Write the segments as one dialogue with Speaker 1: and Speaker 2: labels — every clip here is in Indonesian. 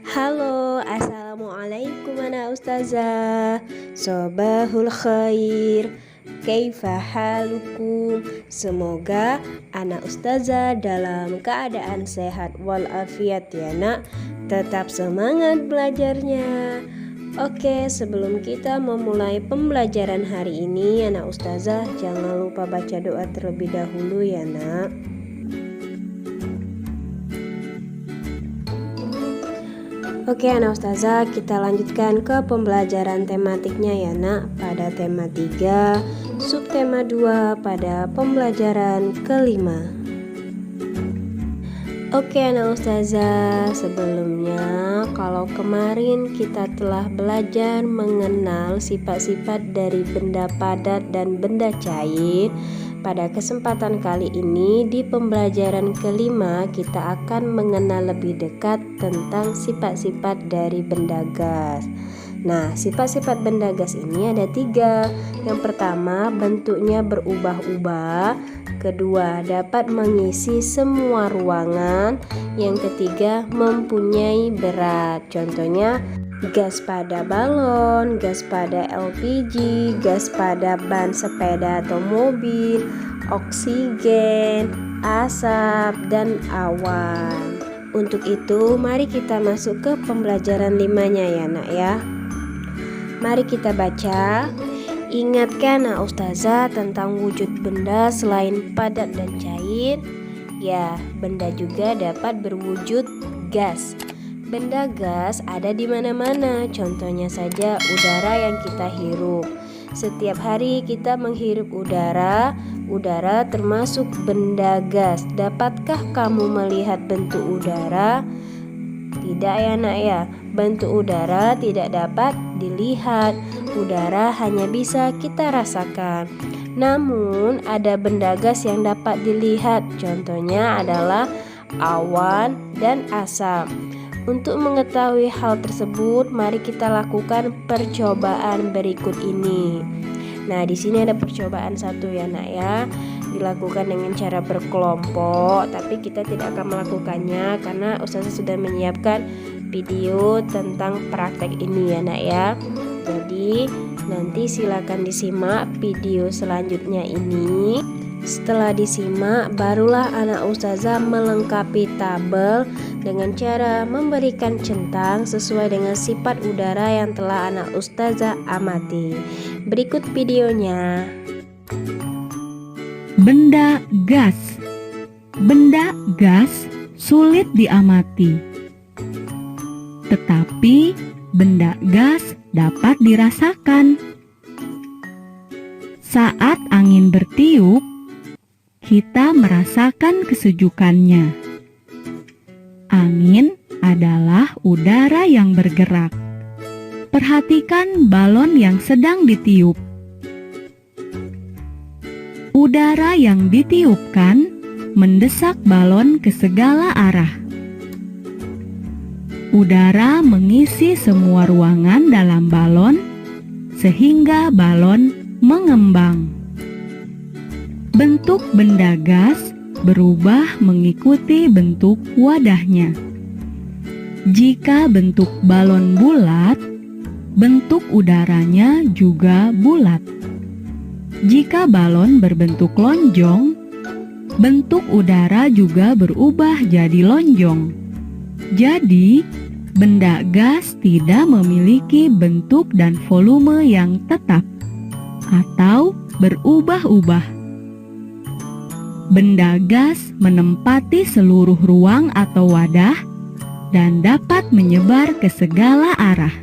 Speaker 1: Halo, assalamualaikum anak ustazah. Sobahul khair. Kaifa halukum? Semoga anak ustazah dalam keadaan sehat walafiat ya nak. Tetap semangat belajarnya. Oke, sebelum kita memulai pembelajaran hari ini anak ustazah, jangan lupa baca doa terlebih dahulu ya nak. Oke anak ustazah, kita lanjutkan ke pembelajaran tematiknya ya nak. Pada tema 3, subtema 2 pada pembelajaran kelima. Oke anak ustazah, sebelumnya kalau kemarin kita telah belajar mengenal sifat-sifat dari benda padat dan benda cair, pada kesempatan kali ini di pembelajaran kelima kita akan mengenal lebih dekat tentang sifat-sifat dari benda gas. Nah, sifat-sifat benda gas ini ada 3. Yang pertama, bentuknya berubah-ubah. Kedua, dapat mengisi semua ruangan. Yang ketiga, mempunyai berat. Contohnya gas pada balon, gas pada LPG, gas pada ban sepeda atau mobil, oksigen, asap, dan awan. Untuk itu, mari kita masuk ke pembelajaran 5-nya ya nak ya. Mari kita baca. Ingatkan nak ustazah tentang wujud benda selain padat dan cair. Ya, benda juga dapat berwujud gas. Benda gas ada di mana-mana. Contohnya saja udara yang kita hirup. Setiap hari kita menghirup udara. Udara termasuk benda gas. Dapatkah kamu melihat bentuk udara? Tidak ya nak ya. Bentuk udara tidak dapat dilihat. Udara hanya bisa kita rasakan. Namun ada benda gas yang dapat dilihat. Contohnya adalah awan dan asap. Untuk mengetahui hal tersebut, mari kita lakukan percobaan berikut ini. Nah, di sini ada percobaan 1 ya nak ya. Dilakukan dengan cara berkelompok, tapi kita tidak akan melakukannya karena ustazah sudah menyiapkan video tentang praktek ini ya nak ya. Jadi nanti silakan disimak video selanjutnya ini. Setelah disimak, barulah anak ustazah melengkapi tabel dengan cara memberikan centang sesuai dengan sifat udara yang telah anak ustazah amati. Berikut videonya.
Speaker 2: Benda gas. Benda gas sulit diamati, tetapi benda gas dapat dirasakan. Saat angin bertiup, kita merasakan kesejukannya. Angin adalah udara yang bergerak. Perhatikan balon yang sedang ditiup. Udara yang ditiupkan mendesak balon ke segala arah. Udara mengisi semua ruangan dalam balon sehingga balon mengembang. Bentuk benda gas berubah mengikuti bentuk wadahnya. Jika bentuk balon bulat, bentuk udaranya juga bulat. Jika balon berbentuk lonjong, bentuk udara juga berubah jadi lonjong. Jadi, benda gas tidak memiliki bentuk dan volume yang tetap atau berubah-ubah. Benda gas menempati seluruh ruang atau wadah dan dapat menyebar ke segala arah.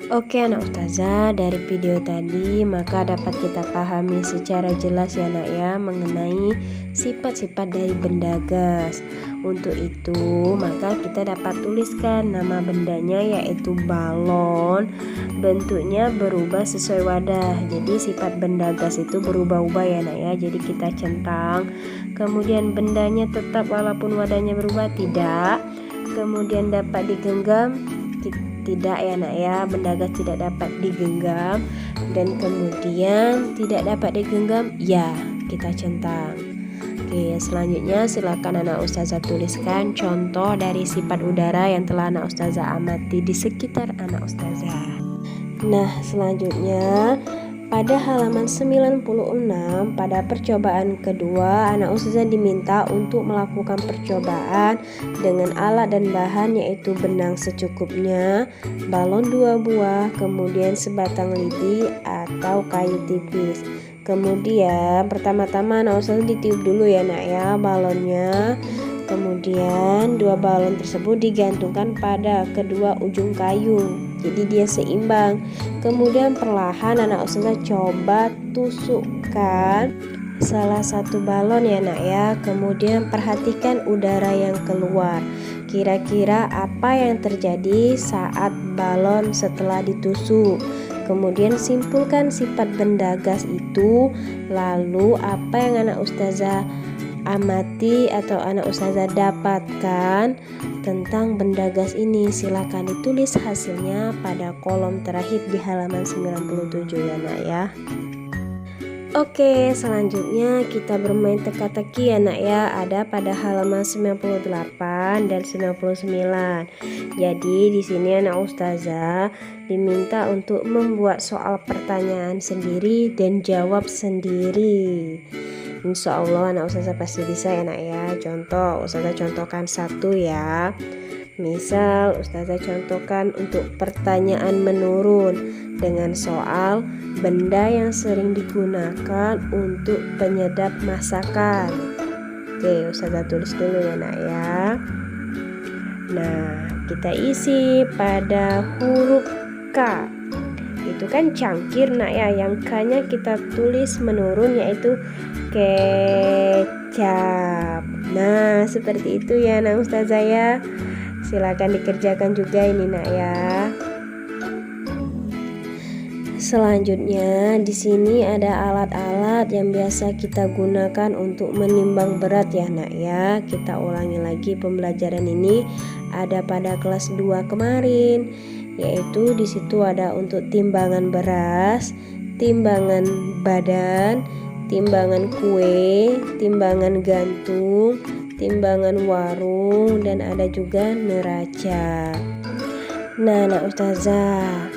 Speaker 1: Oke anak ustazah, dari video tadi maka dapat kita pahami secara jelas ya nak ya mengenai sifat-sifat dari benda gas. Untuk itu maka kita dapat tuliskan nama bendanya yaitu balon. Bentuknya berubah sesuai wadah. Jadi sifat benda gas itu berubah-ubah ya nak ya. Jadi kita centang. Kemudian bendanya tetap walaupun wadahnya berubah, tidak. Kemudian dapat digenggam, tidak ya nak ya, benda gas tidak dapat digenggam. Dan kemudian tidak dapat digenggam, ya kita centang. Oke, selanjutnya silakan anak ustazah tuliskan contoh dari sifat udara yang telah anak ustazah amati di sekitar anak ustazah. Nah, selanjutnya pada halaman 96 pada percobaan kedua, anak ustazah diminta untuk melakukan percobaan dengan alat dan bahan yaitu benang secukupnya, balon 2 buah, kemudian sebatang lidi atau kayu tipis. Kemudian pertama-tama anak ustazah ditiup dulu ya nak ya balonnya. Kemudian 2 balon tersebut digantungkan pada kedua ujung kayu, jadi dia seimbang. Kemudian perlahan anak ustazah coba tusukkan salah satu balon ya nak ya. Kemudian perhatikan udara yang keluar. Kira-kira apa yang terjadi saat balon setelah ditusuk. Kemudian simpulkan sifat benda gas itu. Lalu apa yang anak ustazah amati atau anak ustazah dapatkan tentang benda gas ini, silakan ditulis hasilnya pada kolom terakhir di halaman 97 ya nak ya. Oke, selanjutnya kita bermain teka-teki ya nak ya, ada pada halaman 98 dan 99. Jadi di sini anak ustazah diminta untuk membuat soal pertanyaan sendiri dan jawab sendiri. Insya Allah anak ustazah pasti bisa ya nak ya. Contoh, ustazah contohkan satu ya. Misal ustazah contohkan untuk pertanyaan menurun dengan soal benda yang sering digunakan untuk penyedap masakan. Oke, ustazah tulis dulu ya nak ya. Nah, kita isi pada huruf K. Itu kan cangkir nak ya, yang K-nya kita tulis menurun yaitu kecap. Nah, seperti itu ya nak ustazah ya. Silakan dikerjakan juga ini nak ya. Selanjutnya di sini ada alat-alat yang biasa kita gunakan untuk menimbang berat ya nak ya. Kita ulangi lagi pembelajaran ini ada pada kelas 2 kemarin, yaitu di situ ada untuk timbangan beras, timbangan badan, timbangan kue, timbangan gantung, timbangan warung, dan ada juga neraca. Nah, nak ustazah,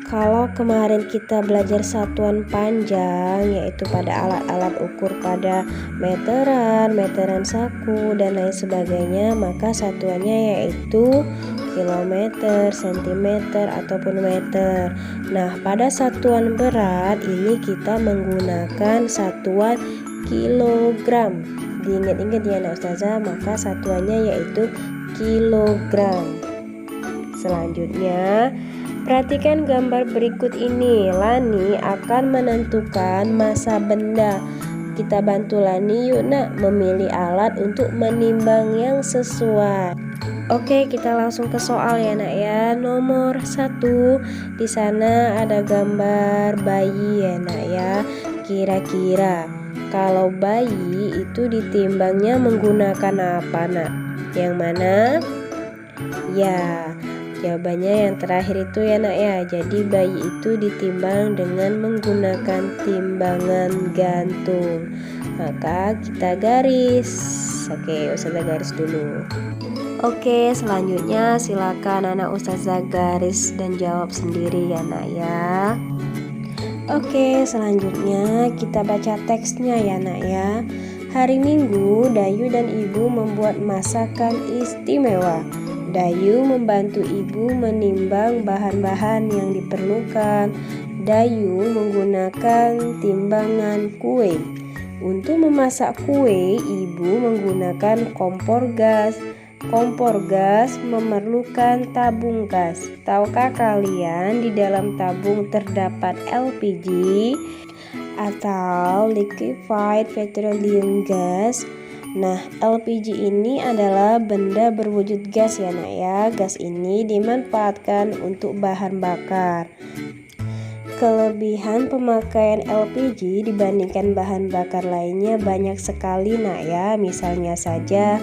Speaker 1: kalau kemarin kita belajar satuan panjang yaitu pada alat-alat ukur pada meteran, meteran saku dan lain sebagainya, maka satuannya yaitu kilometer, sentimeter ataupun meter. Nah, pada satuan berat ini kita menggunakan satuan kilogram. Diingat-ingat ya nak ustazah, maka satuannya yaitu kilogram. Selanjutnya, perhatikan gambar berikut ini. Lani akan menentukan massa benda. Kita bantu Lani yuk nak memilih alat untuk menimbang yang sesuai. Oke, kita langsung ke soal ya nak ya. Nomor 1, di sana ada gambar bayi ya nak ya. Kira-kira kalau bayi itu ditimbangnya menggunakan apa nak? Yang mana? Ya, jawabannya yang terakhir itu ya nak ya. Jadi bayi itu ditimbang dengan menggunakan timbangan gantung. Maka kita garis. Oke, ustazah garis dulu. Oke, selanjutnya silakan anak ustazah garis dan jawab sendiri ya nak ya. Oke, selanjutnya kita baca teksnya ya nak ya. Hari Minggu, Dayu dan Ibu membuat masakan istimewa. Dayu membantu ibu menimbang bahan-bahan yang diperlukan. Dayu menggunakan timbangan kue. Untuk memasak kue, ibu menggunakan kompor gas. Kompor gas memerlukan tabung gas. Tahukah kalian di dalam tabung terdapat LPG atau liquefied petroleum gas? Nah, LPG ini adalah benda berwujud gas ya nak ya. Gas ini dimanfaatkan untuk bahan bakar. Kelebihan pemakaian LPG dibandingkan bahan bakar lainnya banyak sekali nak ya. Misalnya saja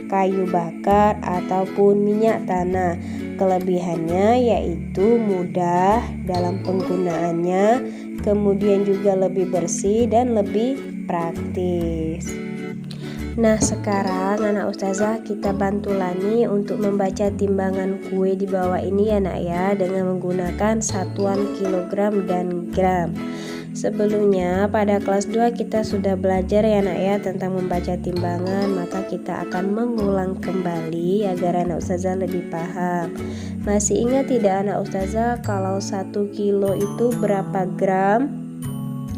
Speaker 1: kayu bakar ataupun minyak tanah. Kelebihannya yaitu mudah dalam penggunaannya, kemudian juga lebih bersih dan lebih praktis. Nah, sekarang anak ustazah kita bantu Lani untuk membaca timbangan kue di bawah ini ya nak ya, dengan menggunakan satuan kilogram dan gram. Sebelumnya pada kelas 2 kita sudah belajar ya nak ya tentang membaca timbangan, maka kita akan mengulang kembali agar anak ustazah lebih paham. Masih ingat tidak anak ustazah kalau 1 kilo itu berapa gram?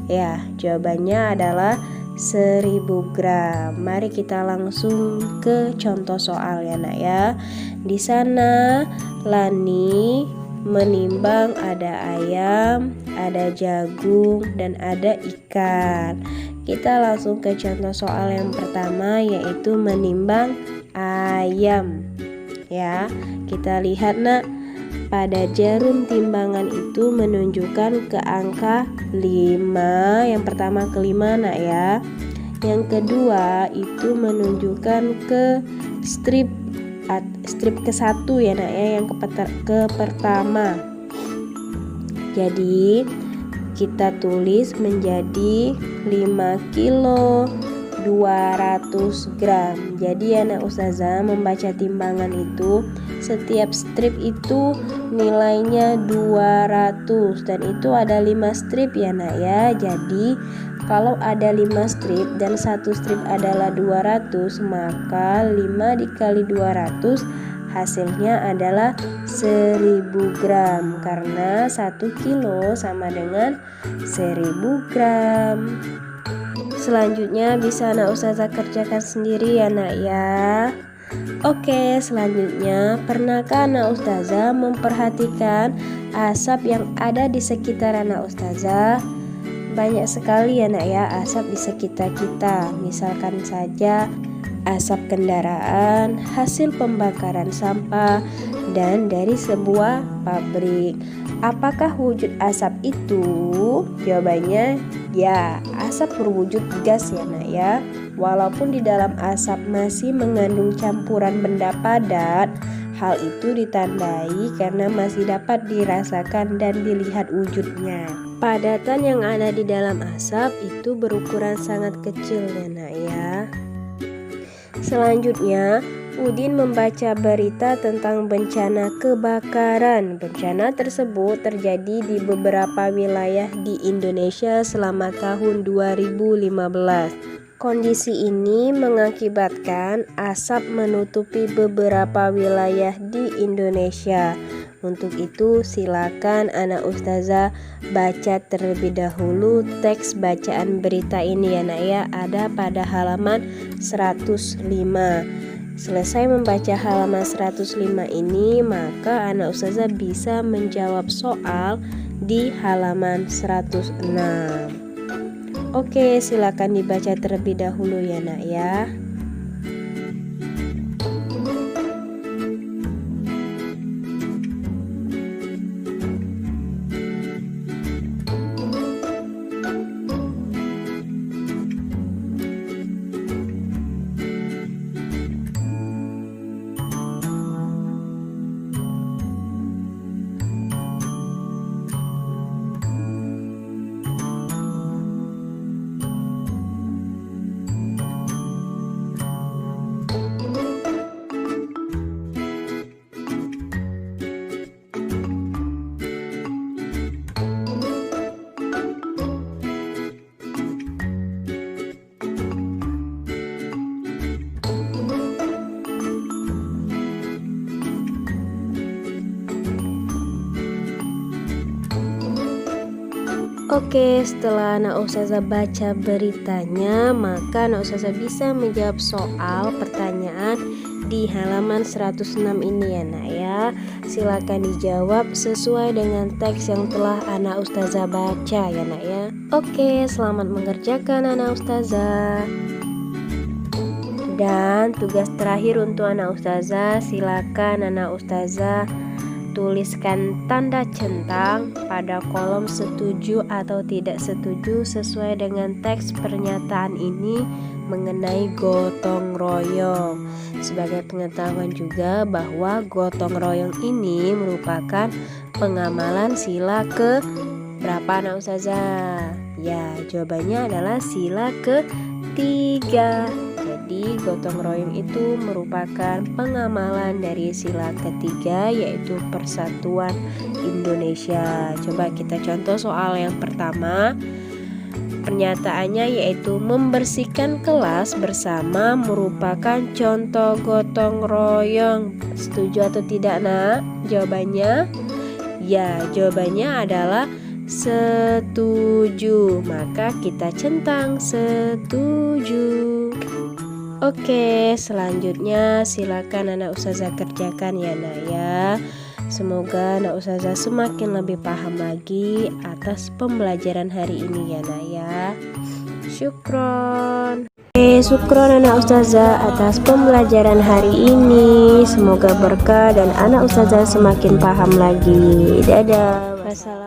Speaker 1: Ya, jawabannya adalah 1000 gram. Mari kita langsung ke contoh soal ya nak ya. Di sana Lani menimbang ada ayam, ada jagung, dan ada ikan. Kita langsung ke contoh soal yang pertama, yaitu menimbang ayam. Ya, kita lihat nak, pada jarum timbangan itu menunjukkan ke angka 5. Yang pertama ke 5 nak ya. Yang kedua itu menunjukkan ke strip ke 1 ya nak ya, yang ke pertama. Jadi kita tulis menjadi 5 kilo 200 gram. Jadi anak ustazah membaca timbangan itu setiap strip itu nilainya 200 dan itu ada 5 strip ya nak ya. Jadi kalau ada 5 strip dan 1 strip adalah 200, maka 5 dikali 200 hasilnya adalah 1000 gram, karena 1 kilo sama dengan 1000 gram. Selanjutnya bisa anak ustazah kerjakan sendiri ya nak ya. Oke, selanjutnya pernahkah anak ustazah memperhatikan asap yang ada di sekitar anak ustazah? Banyak sekali ya nak ya asap di sekitar kita. Misalkan saja asap kendaraan, hasil pembakaran sampah, dan dari sebuah pabrik. Apakah wujud asap itu? Jawabannya ya, asap berwujud gas ya nak ya. Walaupun di dalam asap masih mengandung campuran benda padat, hal itu ditandai karena masih dapat dirasakan dan dilihat wujudnya. Padatan yang ada di dalam asap itu berukuran sangat kecil ya nak ya. Selanjutnya, Udin membaca berita tentang bencana kebakaran. Bencana tersebut terjadi di beberapa wilayah di Indonesia selama tahun 2015. Kondisi ini mengakibatkan asap menutupi beberapa wilayah di Indonesia. Untuk itu silakan anak ustazah baca terlebih dahulu teks bacaan berita ini ya nak ya, ada pada halaman 105. Selesai membaca halaman 105 ini, maka anak ustazah bisa menjawab soal di halaman 106. Oke, silakan dibaca terlebih dahulu ya nak ya. Oke, setelah anak ustazah baca beritanya, maka anak ustazah bisa menjawab soal pertanyaan di halaman 106 ini ya nak ya. Silakan dijawab sesuai dengan teks yang telah anak ustazah baca ya nak ya. Oke, selamat mengerjakan anak ustazah. Dan tugas terakhir untuk anak ustazah, silakan anak ustazah tuliskan tanda centang pada kolom setuju atau tidak setuju sesuai dengan teks pernyataan ini mengenai gotong royong. Sebagai pengetahuan juga bahwa gotong royong ini merupakan pengamalan sila ke berapa anak ustazah? Ya, jawabannya adalah sila ke-3. Jadi gotong royong itu merupakan pengamalan dari sila ketiga, yaitu Persatuan Indonesia. Coba kita contoh soal yang pertama. Pernyataannya yaitu membersihkan kelas bersama merupakan contoh gotong royong. Setuju atau tidak, Nak? Jawabannya? Ya, jawabannya adalah setuju. Maka kita centang setuju. Oke, selanjutnya silakan anak ustazah kerjakan ya, Nak ya. Semoga anak ustazah semakin lebih paham lagi atas pembelajaran hari ini ya, Nak ya. Syukron. Syukron anak ustazah atas pembelajaran hari ini. Semoga berkah dan anak ustazah semakin paham lagi. Dadah. Wassalamualaikum.